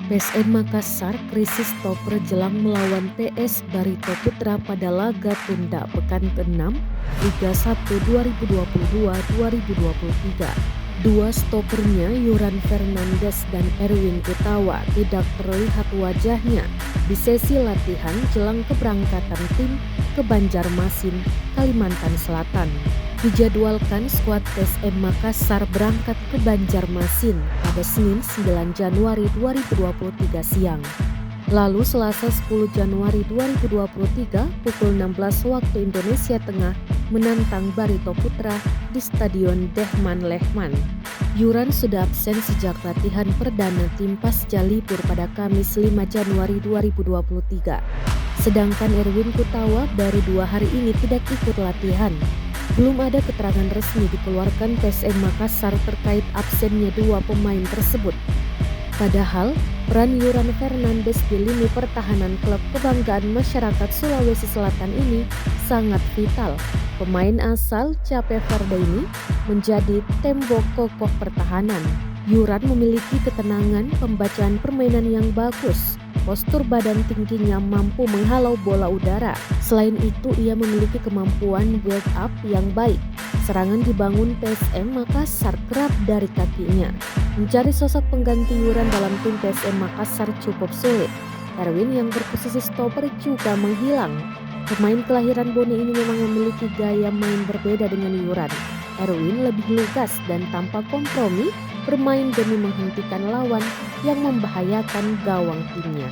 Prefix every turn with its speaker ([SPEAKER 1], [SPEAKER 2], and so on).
[SPEAKER 1] PSM Makassar krisis stopper jelang melawan TS Barito Putra pada laga tunda pekan ke-6 Liga 1 2022-2023. Dua stopernya Yuran Fernandes dan Erwin Gutawa tidak terlihat wajahnya di sesi latihan jelang keberangkatan tim ke Banjarmasin, Kalimantan Selatan. Dijadwalkan skuad PSM Makassar berangkat ke Banjarmasin pada Senin 9 Januari 2023 siang. Lalu Selasa 10 Januari 2023 pukul 16 waktu Indonesia Tengah menantang Barito Putra di Stadion Dehman Lehman. Yuran sudah absen sejak latihan perdana tim pasca libur pada Kamis 5 Januari 2023. Sedangkan Erwin Gutawa baru 2 hari ini tidak ikut latihan. Belum ada keterangan resmi dikeluarkan PSM Makassar terkait absennya dua pemain tersebut. Padahal, peran Yuran Fernandes di lini pertahanan klub kebanggaan masyarakat Sulawesi Selatan ini sangat vital. Pemain asal Cape Verde ini menjadi tembok kokoh pertahanan. Yuran memiliki ketenangan, pembacaan permainan yang bagus. Postur badan tingginya mampu menghalau bola udara. Selain itu, ia memiliki kemampuan build up yang baik. Serangan dibangun PSM Makassar kerap dari kakinya. Mencari sosok pengganti Yuran dalam tim PSM Makassar cukup sulit. Erwin yang berposisi stopper juga menghilang. Pemain kelahiran Bone ini memang memiliki gaya main berbeda dengan Yuran. Erwin lebih lugas dan tanpa kompromi bermain demi menghentikan lawan yang membahayakan gawang timnya.